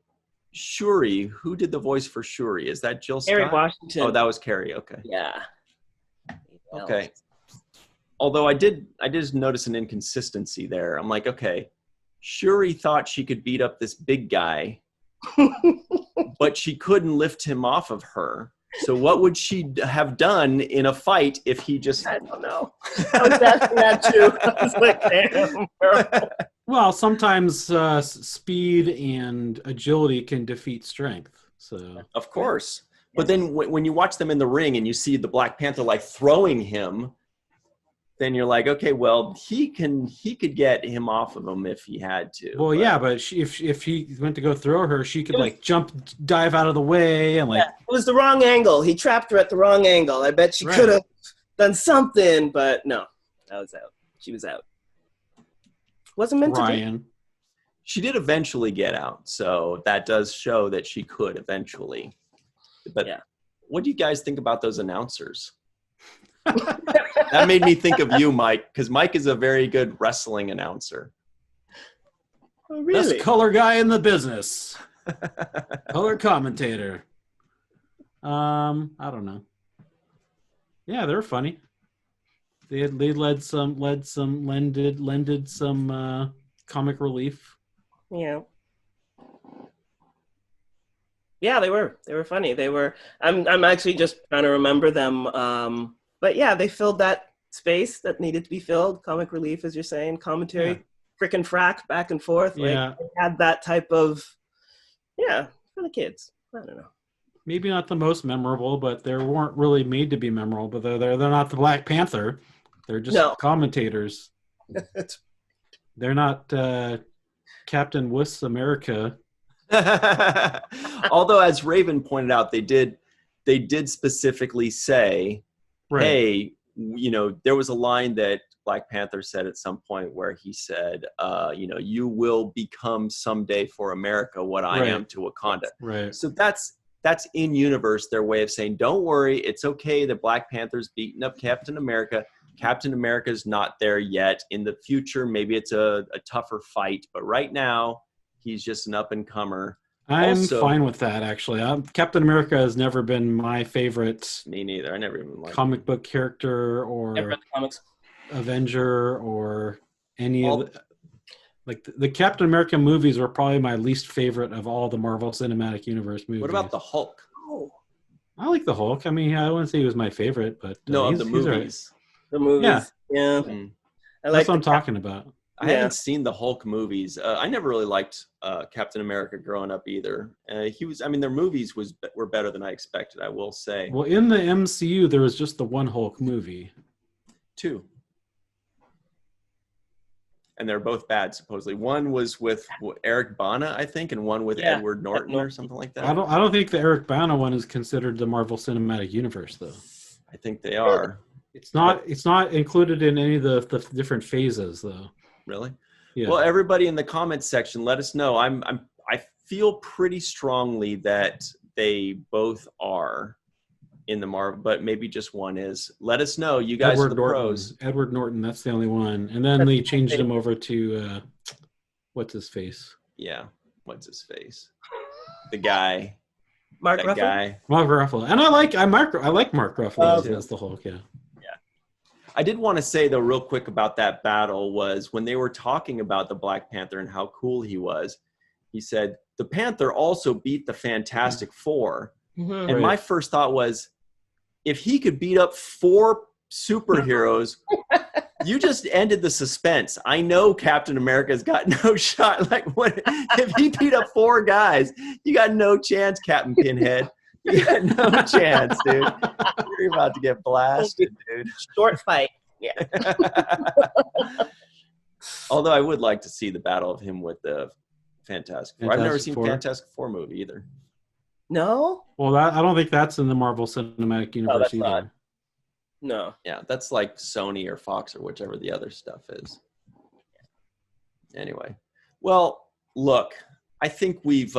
Shuri, who did the voice for Shuri? Is that Jill Scott?
Carrie Washington.
Oh, that was Carrie. Okay.
Yeah.
Okay. Although I did notice an inconsistency there. I'm like, okay, Shuri thought she could beat up this big guy, but she couldn't lift him off of her. So what would she have done in a fight if he just...
I don't know. I was asking that too. I was like, damn.
Well, sometimes speed and agility can defeat strength. So
of course. But then when you watch them in the ring and you see the Black Panther like throwing him, then you're like, okay, well, he could get him off of him if he had to.
Well, yeah, but if he went to go throw her, she could like dive out of the way and like.
Yeah, it was the wrong angle. He trapped her at the wrong angle. I bet she could have done something, but no, that was out. She was out. Wasn't meant to be.
She did eventually get out, so that does show that she could eventually. But what do you guys think about those announcers? That made me think of you, Mike, because Mike is a very good wrestling announcer.
Oh, really?
Best color guy in the business. Color commentator. I don't know. Yeah, they were funny. They lended some comic relief.
Yeah. Yeah, they were funny. They were. I'm actually just trying to remember them. But yeah, they filled that space that needed to be filled. Comic relief, as you're saying, commentary, frickin' frack back and forth. Like, they had that type of, for the kids. I don't know.
Maybe not the most memorable, but they weren't really made to be memorable. But they're not the Black Panther. They're just commentators. They're not Captain Wuss America.
Although, as Raven pointed out, they did specifically say, hey, there was a line that Black Panther said at some point where he said, you will become someday for America what I am to Wakanda.
Right.
So that's in universe their way of saying, don't worry, it's okay that Black Panther's beating up Captain America. Captain America's not there yet. In the future, maybe it's a tougher fight, but right now he's just an up-and-comer.
I'm fine with that, actually. Captain America has never been my favorite.
Me neither. I never even liked
comic book character or Avenger or any of the, like the Captain America movies were probably my least favorite of all the Marvel Cinematic Universe movies.
What about the Hulk?
Oh.
I like the Hulk. I mean, I wouldn't say he was my favorite, but
no, of the movies.
The movies. Yeah.
That's what I'm talking about.
I haven't seen the Hulk movies. I never really liked Captain America growing up either. Their movies were better than I expected, I will say.
Well, in the MCU, there was just the one Hulk movie.
2. And they're both bad, supposedly. One was with Eric Bana, I think, and one with Edward Norton or something like that.
I don't think the Eric Bana one is considered the Marvel Cinematic Universe, though.
I think they are.
It's not included in any of the different phases, though.
Really?
Yeah.
Well, everybody in the comments section, let us know. I feel pretty strongly that they both are in the Marvel, but maybe just one is. Let us know. You guys are the pros.
Edward Norton, that's the only one. And then they changed him over to what's his face?
Yeah, what's his face? The guy.
Mark Ruffalo.
Mark Ruffalo. And I like Mark Ruffalo as the Hulk, yeah.
I did want to say, though, real quick about that battle was when they were talking about the Black Panther and how cool he was, he said, the Panther also beat the Fantastic Four. Mm-hmm. And my first thought was, if he could beat up 4 superheroes, you just ended the suspense. I know Captain America's got no shot. Like, what if he beat up 4 guys? You got no chance, Captain Pinhead. You got no chance, dude. You're about to get blasted, dude.
Short fight. Yeah.
Although I would like to see the battle of him with the Fantastic Four. I've never
Fantastic
seen
Four.
Fantastic Four movie either.
No?
Well, I don't think that's in the Marvel Cinematic Universe
that's
either.
not. No.
Yeah, that's like Sony or Fox or whichever the other stuff is. Anyway, well, look, I think we've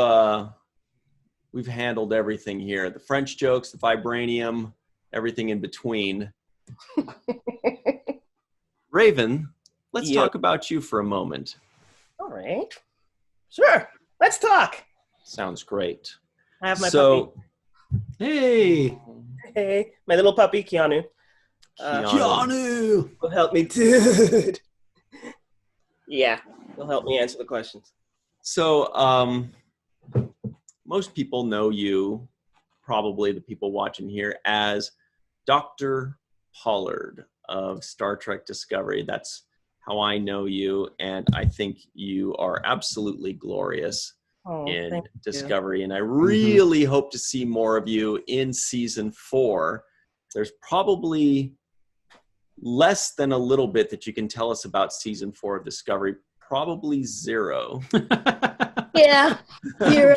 handled everything here. The French jokes, the vibranium, everything in between. Raven, let's talk about you for a moment.
All right. Sure. Let's talk.
Sounds great.
I have my puppy.
Hey,
Hey, my little puppy, Keanu.
Keanu!
Will help me, dude. Yeah, he'll help me answer the questions.
So, most people know you, probably the people watching here, as Dr. Pollard of Star Trek Discovery. That's how I know you, and I think you are absolutely glorious in Discovery, and I really hope to see more of you in season 4. There's probably less than a little bit that you can tell us about season 4 of Discovery, probably 0.
Yeah, 0.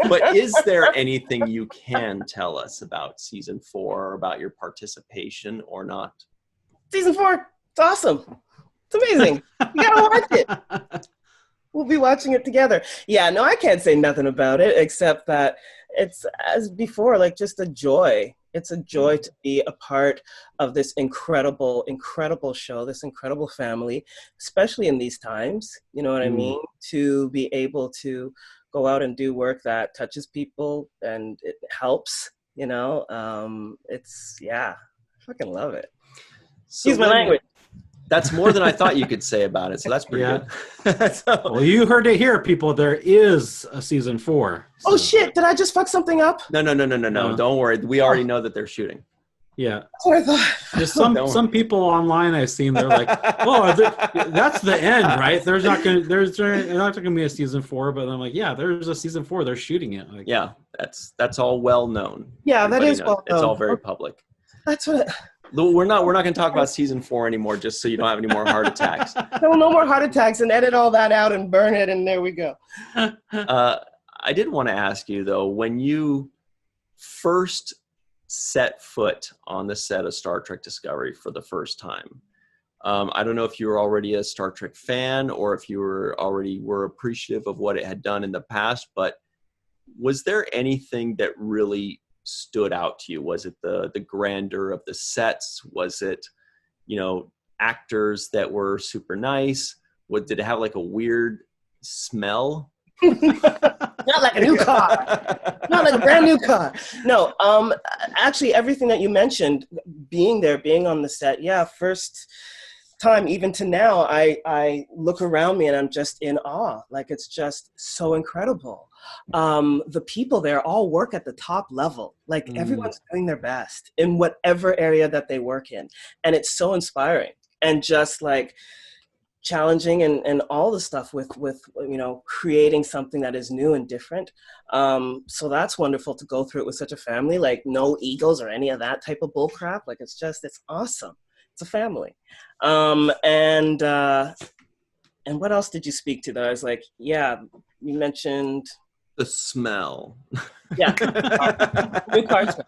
But is there anything you can tell us about season 4, or about your participation or not?
Season 4, it's awesome. It's amazing. You gotta watch it. We'll be watching it together. Yeah, no, I can't say nothing about it except that it's, as before, like just a joy. It's a joy to be a part of this incredible, incredible show, this incredible family, especially in these times, you know what I mean? To be able to go out and do work that touches people and it helps, you know? It's, yeah, I fucking love it.
So
Use my language.
That's more than I thought you could say about it, so that's pretty good.
Well, you heard it here, people. There is a season 4. So.
Oh, shit. Did I just fuck something up?
No. Don't worry. We already know that they're shooting.
Yeah.
That's what I thought.
Just some people online I've seen, they're like, "Oh, that's the end, right? There's not gonna be a season 4." But I'm like, "Yeah, there's a season 4. They're shooting it." Like,
yeah, that's all well known.
Yeah,
Everybody
that is
knows.
well known.
It's all very public.
That's what.
We're not going to talk about season 4 anymore, just so you don't have any more heart attacks.
No more heart attacks, and edit all that out and burn it, and there we go.
I did want to ask you though, when you first set foot on the set of Star Trek Discovery for the first time, I don't know if you were already a Star Trek fan or if you were appreciative of what it had done in the past, but was there anything that really stood out to you? Was it the grandeur of the sets? Was it, actors that were super nice? Did it have like a weird smell?
Not like a new car. Not like a brand new car. No, actually everything that you mentioned, being there, being on the set, yeah, first time, even to now, I look around me and I'm just in awe. Like, it's just so incredible. The people there all work at the top level. Like, everyone's doing their best in whatever area that they work in. And it's so inspiring and just like challenging and all the stuff with creating something that is new and different. So that's wonderful to go through it with such a family, like no egos or any of that type of bull crap. Like, it's awesome. It's a family. And what else did you speak to that I was like, yeah, you mentioned
the smell.
Yeah. New car smell.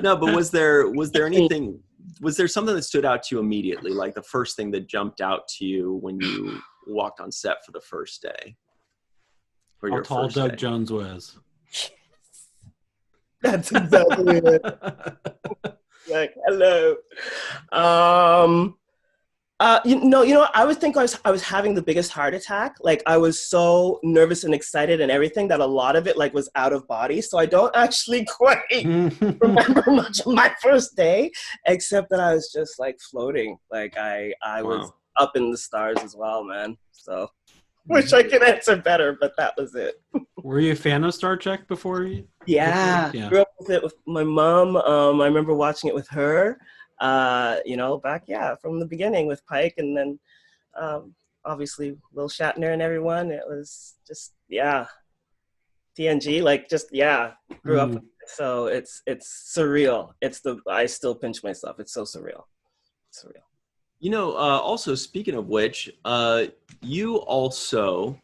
No, but was there anything, was there something that stood out to you immediately? Like the first thing that jumped out to you when you walked on set for the first day?
How tall Doug Jones was.
That's exactly it. Like, hello. I would think I was having the biggest heart attack. Like, I was so nervous and excited and everything that a lot of it like was out of body. So I don't actually quite remember much of my first day, except that I was just like floating. Like I was up in the stars as well, man. So wish I could answer better, but that was it.
Were you a fan of Star Trek before you?
Yeah. Grew up with it with my mom. I remember watching it with her. Back from the beginning with Pike, and then obviously Will Shatner and everyone. It was just TNG, grew up with it. So it's surreal. I still pinch myself. It's so surreal. It's surreal.
Also speaking of which, you also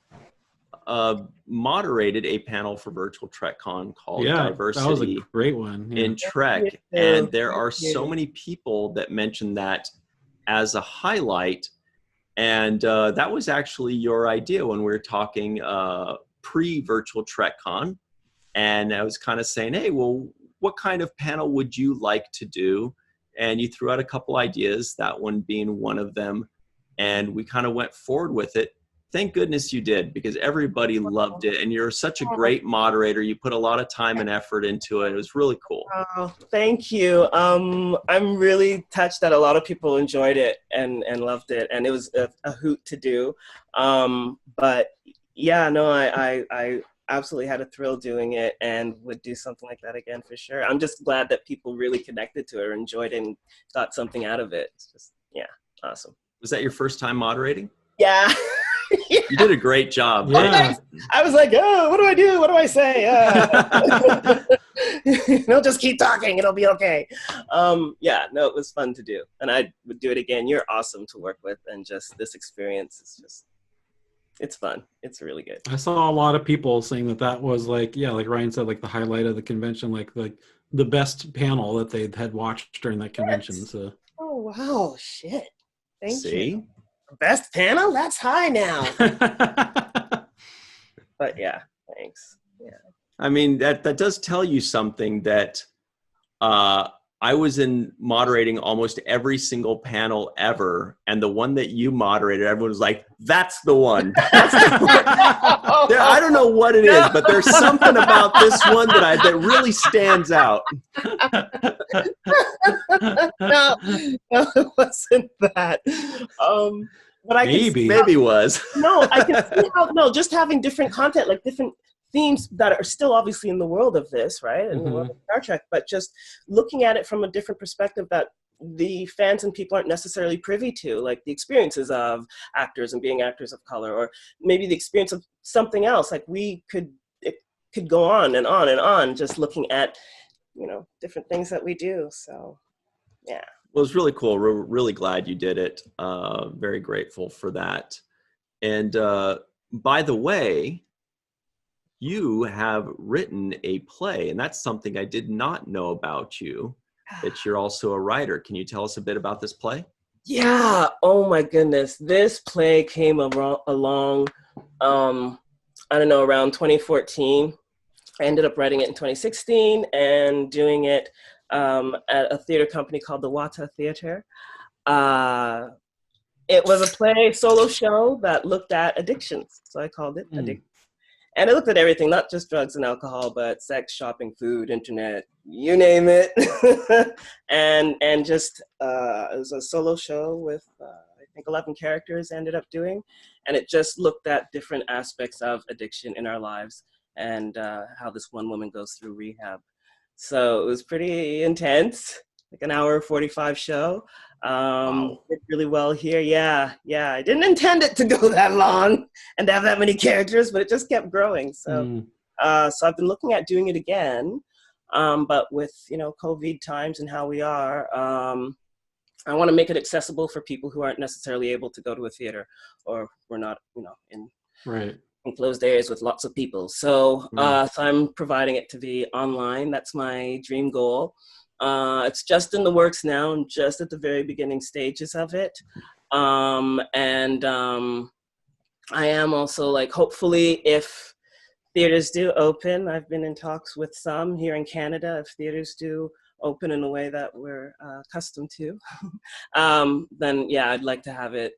moderated a panel for Virtual TrekCon called
Yeah, that was a
Diversity
great one. Yeah.
in Trek. And there are so many people that mentioned that as a highlight. And that was actually your idea when we were talking pre-Virtual TrekCon. And I was kind of saying, hey, well, what kind of panel would you like to do? And you threw out a couple ideas, that one being one of them. And we kind of went forward with it. Thank goodness you did, because everybody loved it. And you're such a great moderator. You put a lot of time and effort into it. It was really cool.
Oh, thank you. I'm really touched that a lot of people enjoyed it and loved it. And it was a hoot to do. But yeah, no, I absolutely had a thrill doing it and would do something like that again for sure. I'm just glad that people really connected to it or enjoyed it and got something out of it. It's just, yeah, awesome.
Was that your first time moderating?
Yeah.
You did a great job.
Yeah.
I was like, oh, what do I do? What do I say? Just keep talking. It'll be okay. Yeah, no, it was fun to do. And I would do it again. You're awesome to work with. And just this experience is just, it's fun. It's really good.
I saw a lot of people saying that was like Ryan said, like the highlight of the convention, like the best panel that they had watched during that convention. So.
Oh, wow. Shit. Thank
you.
Best panel? That's high now. But yeah, thanks. Yeah.
I mean, that does tell you something that I was in moderating almost every single panel ever, and the one that you moderated, everyone was like, that's the one. That's the one. I don't know what it is, but there's something about this one that really stands out.
No, it wasn't that. But I
maybe
it was.
No, I can see how, just having different content, like different themes that are still obviously in the world of this, right? In the world of Star Trek, but just looking at it from a different perspective that the fans and people aren't necessarily privy to, like the experiences of actors and being actors of color, or maybe the experience of something else. Like it could go on and on and on, just looking at, different things that we do. So, yeah.
Well, it's really cool. We're really glad you did it. Very grateful for that. And by the way, you have written a play, and that's something I did not know about you, that you're also a writer. Can you tell us a bit about this play?
Yeah. Oh my goodness. This play came along, I don't know, around 2014. I ended up writing it in 2016 and doing it at a theater company called the Wata Theater. It was a play solo show that looked at addictions. So I called it Addiction. And it looked at everything, not just drugs and alcohol, but sex, shopping, food, internet, you name it. and just, it was a solo show with, I think 11 characters I ended up doing. And it just looked at different aspects of addiction in our lives and how this one woman goes through rehab. So it was pretty intense, like an hour 45 show.
Wow.
Did really well here. Yeah. I didn't intend it to go that long and to have that many characters, but it just kept growing. So, so I've been looking at doing it again, but with COVID times and how we are, I want to make it accessible for people who aren't necessarily able to go to a theater, or we're not, in enclosed areas with lots of people. So, so I'm providing it to be online. That's my dream goal. It's just in the works now. I'm just at the very beginning stages of it. And I am also hopefully if theaters do open, I've been in talks with some here in Canada, if theaters do open in a way that we're accustomed to, then yeah, I'd like to have it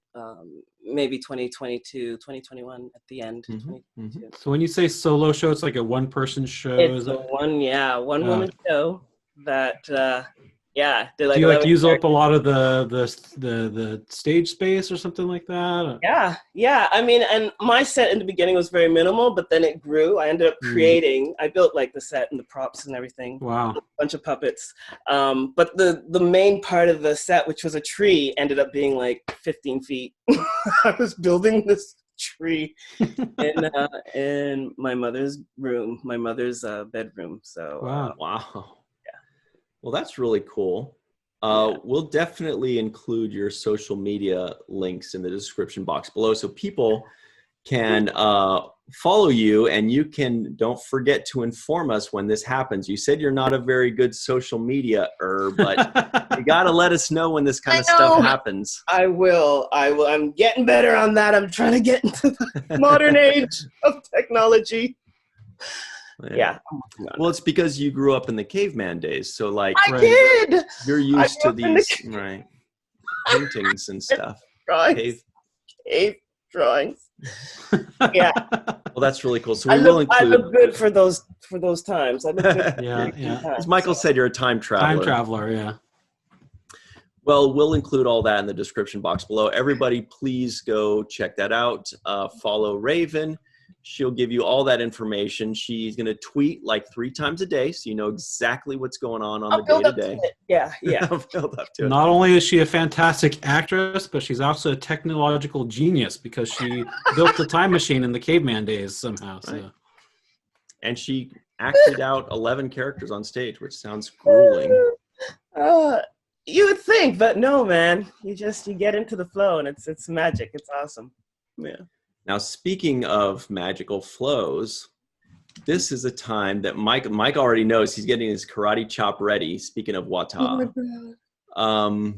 maybe 2022, 2021 at the end. 2022.
So when you say solo show, it's like a one-person show?
It's one woman show that do
you use up a lot of the stage space or something like that?
Yeah. I mean, and my set in the beginning was very minimal, but then it grew. I ended up creating. I built the set and the props and everything.
Wow.
A bunch of puppets. But the main part of the set, which was a tree, ended up being 15 feet. I was building this tree in my mother's room, my mother's bedroom. So
wow. Well, that's really cool. We'll definitely include your social media links in the description box below so people can follow you, and you can, don't forget to inform us when this happens. You said you're not a very good social media-er, but you got to let us know when this kind of stuff happens.
I will. I'm getting better on that. I'm trying to get into the modern age of technology. Yeah.
Well, it's because you grew up in the caveman days, so like
I did.
you're used to these paintings and stuff.
Drawings. Cave drawings. Yeah.
Well, that's really cool. So we will include.
I look good for those times. I look good.
Yeah.
As Michael said, you're a time traveler.
Time traveler, yeah.
Well, we'll include all that in the description box below. Everybody, please go check that out. Follow Raven. She'll give you all that information. She's going to tweet like 3 times a day, so you know exactly what's going on the day-to-day.
Yeah.
I'll build up to it.
Not only is she a fantastic actress, but she's also a technological genius because she built the time machine in the caveman days somehow. So.
Right. And she acted out 11 characters on stage, which sounds grueling.
You would think, but no, man. You get into the flow, and it's magic. It's awesome. Yeah.
Now, speaking of magical flows, this is a time that Mike already knows. He's getting his karate chop ready. Speaking of wata.
Oh my God.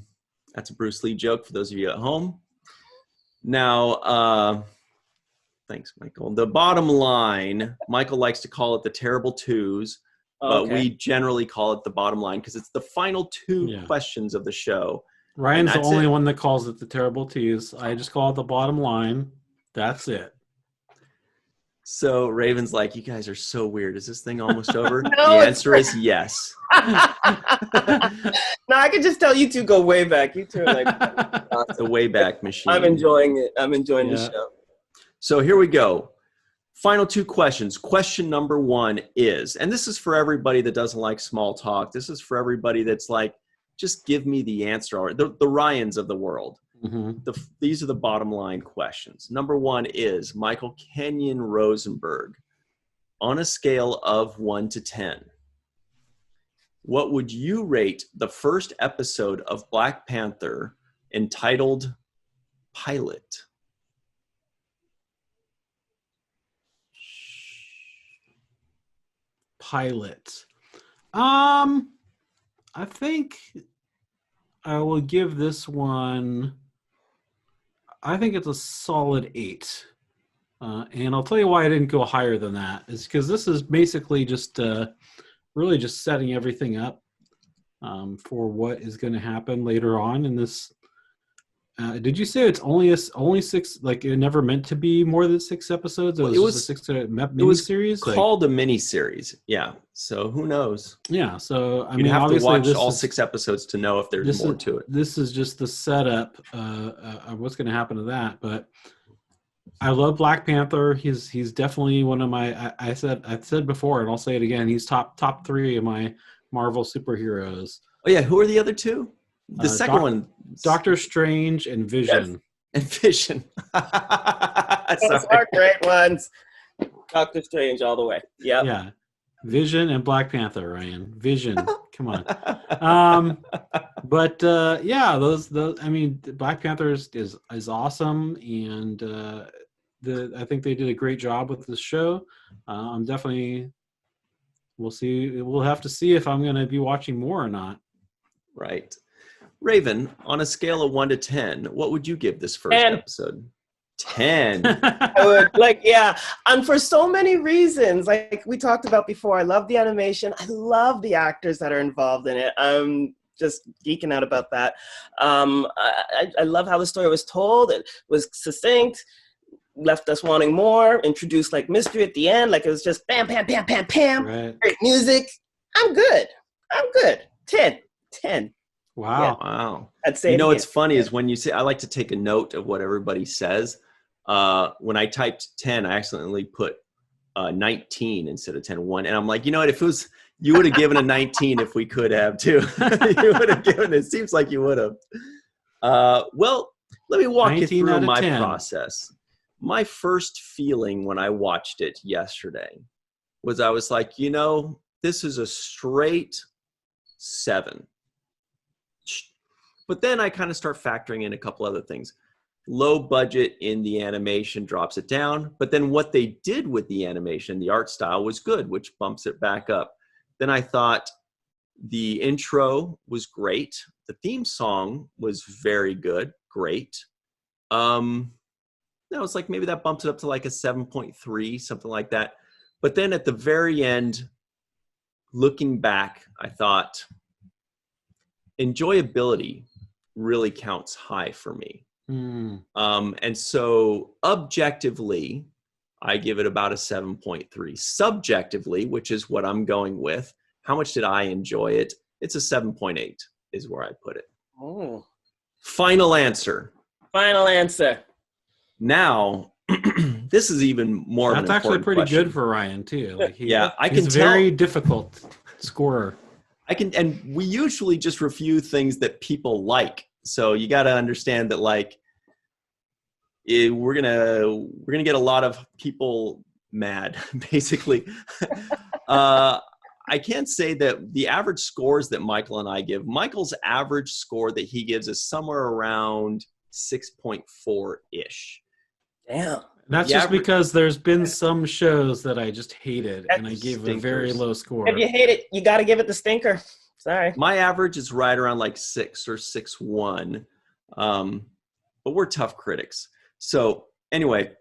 That's a Bruce Lee joke for those of you at home. Now, thanks, Michael. The bottom line, Michael likes to call it the terrible twos, but we generally call it the bottom line because it's the final 2 questions of the show.
Ryan's the only one that calls it the terrible twos. I just call it the bottom line. That's it.
So Raven's like, you guys are so weird. Is this thing almost over?
No,
the answer is yes.
No, I can just tell you two go way back. You two are like
the way back machine.
I'm enjoying it. I'm enjoying the show.
So here we go. Final 2 questions. Question number 1 is, and this is for everybody that doesn't like small talk. This is for everybody that's like, just give me the answer. The Ryans of the world.
Mm-hmm.
These are the bottom line questions. Number 1 is, Michael Kenyon Rosenberg, on a scale of 1 to 10, what would you rate the first episode of Black Panther entitled Pilot?
Pilot. I think I will give this one, I think it's a solid 8. And I'll tell you why I didn't go higher than that. Is because this is basically just really just setting everything up for what is going to happen later on in this. Did you say it's only 6? Like it never meant to be more than 6 episodes. It was a 6 mini-series.
Called a mini-series. Yeah. So who knows?
Yeah. So I
mean,
mean,
have to watch all
is,
6 episodes to know if there's more to it.
This is just the setup of what's going to happen to that. But I love Black Panther. He's definitely one of my. I've said before, and I'll say it again. He's top 3 of my Marvel superheroes.
Oh yeah. Who are the other 2? The second one,
Doctor Strange and Vision.
Yes. And Vision.
Those are great ones. Doctor Strange all the way. Yep.
Yeah. Vision and Black Panther, Ryan. Vision. Come on. But yeah, those I mean, Black Panther is awesome, and I think they did a great job with the show. I'm definitely. We'll see. We'll have to see if I'm going to be watching more or not.
Right. Raven, on a scale of 1 to 10, what would you give this first episode? 10.
I would, and for so many reasons, like we talked about before. I love the animation. I love the actors that are involved in it. I'm just geeking out about that. I love how the story was told. It was succinct, left us wanting more, introduced like mystery at the end. Like it was just bam, bam, bam, bam, bam.
Right.
Great music. I'm good. 10.
Wow.
Yeah.
Wow.
I'd say
what's funny is when you say, I like to take a note of what everybody says. When I typed 10, I accidentally put 19 instead of 10, 1. And I'm like, you know what, if it was, you would have given a 19 if we could have too. You would have given, it seems like you would have. Well, let me walk you through my process. My first feeling when I watched it yesterday was I was like, this is a straight 7. But then I kind of start factoring in a couple other things. Low budget in the animation drops it down, but then what they did with the animation, the art style was good, which bumps it back up. Then I thought the intro was great. The theme song was very good, great. It's like maybe that bumps it up to like a 7.3, something like that. But then at the very end, looking back, I thought enjoyability really counts high for me. And so objectively, I give it about a 7.3. Subjectively, which is what I'm going with, how much did I enjoy it? It's a 7.8 is where I put it.
Oh.
Final answer.
Final answer.
Now, this is even more of an important question.
That's actually pretty good for Ryan, too. Like
he's
a very difficult scorer.
And we usually just review things that people like. So you got to understand that, like, we're gonna get a lot of people mad, basically. I can't say that the average scores that Michael and I give. Michael's average score that he gives is somewhere around 6.4-ish.
Damn.
That's just because there's been some shows that I just hated, and I gave a very low score.
If you hate it, you got to give it the stinker. Sorry.
My average is right around like 6 or 6.1. But we're tough critics. So anyway,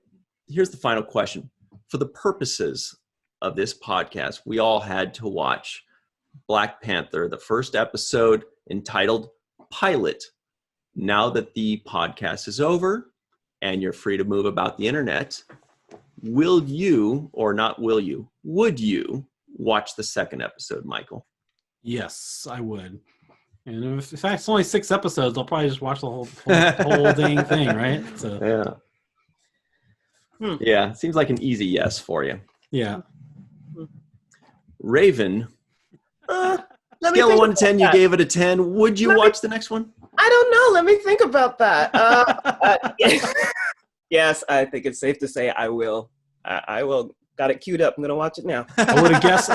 here's the final question. For the purposes of this podcast, we all had to watch Black Panther, the first episode entitled Pilot. Now that the podcast is over and you're free to move about the internet, would you watch the second episode, Michael?
Yes, I would. And in fact, it's only 6 episodes. I'll probably just watch the whole dang thing, right? So
yeah, seems like an easy yes for you.
Yeah.
Raven, scale of 1 to 10, you gave it a 10. Would you watch the next one?
I don't know. Let me think about that. Yes, I think it's safe to say I will. I will. Got it queued up. I'm gonna watch it now.
I would have guessed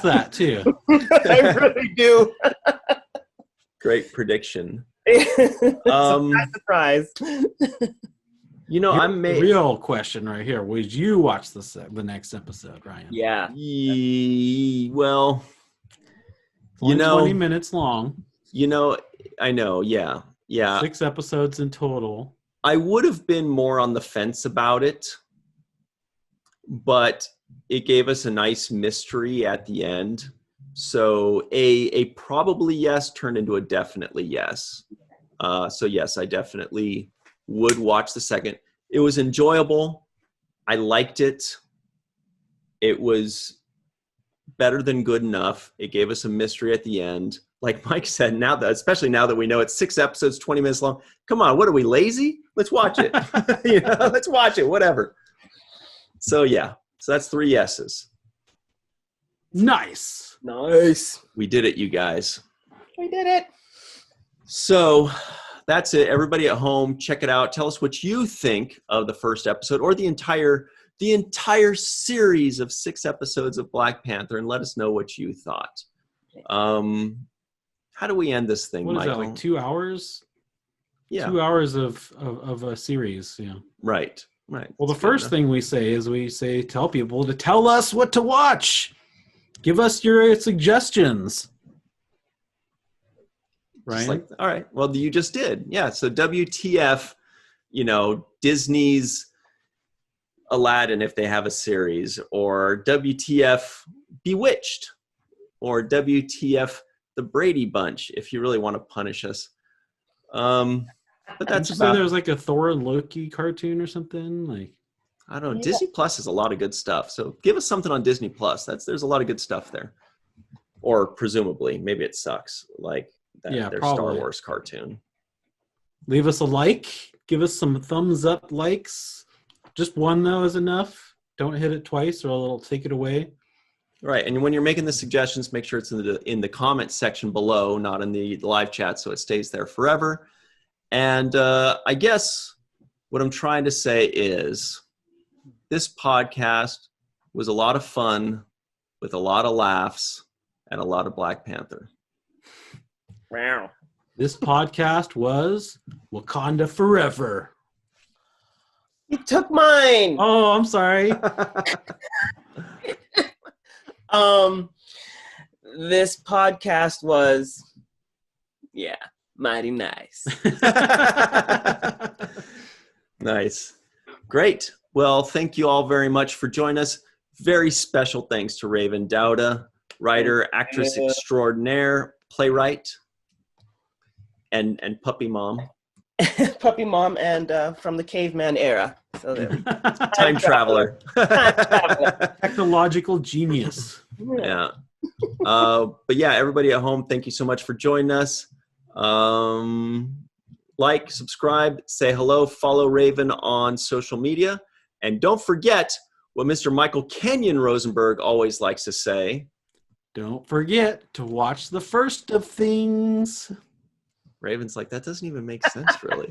that too.
I really do.
Great prediction.
Surprise.
I'm made. Real question right here. Would you watch the next episode, Ryan?
Yeah.
Well,
it's only 20 minutes long.
I know. Yeah.
6 episodes in total.
I would have been more on the fence about it, but it gave us a nice mystery at the end. So a probably yes turned into a definitely yes. So yes, I definitely would watch the second. It was enjoyable. I liked it. It was better than good enough. It gave us a mystery at the end. Like Mike said, especially now that we know it's 6 episodes, 20 minutes long. Come on, what are we, lazy? Let's watch it. Let's watch it, whatever. So yeah, so that's 3 yeses.
Nice.
We did it, you guys.
We did it.
So that's it. Everybody at home, check it out. Tell us what you think of the first episode or the entire series of 6 episodes of Black Panther, and let us know what you thought. How do we end this thing,
Michael?
What is
that, like 2 hours? Yeah. 2 hours of a series, yeah.
Right.
Well, the first thing we say, tell people to tell us what to watch. Give us your suggestions. Right.
All right. Well, you just did. Yeah. So WTF, Disney's Aladdin, if they have a series, or WTF Bewitched, or WTF The Brady Bunch, if you really want to punish us. But that's
about. Say there was like a Thor and Loki cartoon or something. Like,
I don't know. Yeah. Disney Plus has a lot of good stuff. So give us something on Disney Plus. There's a lot of good stuff there. Or presumably, maybe it sucks. Like their Star Wars cartoon.
Leave us a like. Give us some thumbs up likes. Just one though is enough. Don't hit it twice or it'll take it away.
Right. And when you're making the suggestions, make sure it's in the comment section below, not in the live chat, so it stays there forever. And I guess what I'm trying to say is this podcast was a lot of fun with a lot of laughs and a lot of Black Panther.
Wow.
This podcast was Wakanda Forever.
You took mine.
Oh, I'm sorry.
This podcast was, mighty nice.
Nice. Great. Well, thank you all very much for joining us. Very special thanks to Raven Dauda, writer, actress extraordinaire, playwright, and puppy mom.
Puppy mom and from the caveman era. So there.
Time traveler.
Technological genius.
Yeah. But yeah, everybody at home, thank you so much for joining us. Like, subscribe, say hello, follow Raven on social media. And don't forget what Mr. Michael Kenyon Rosenberg always likes to say.
Don't forget to watch the first of things.
Raven's like, that doesn't even make sense, really.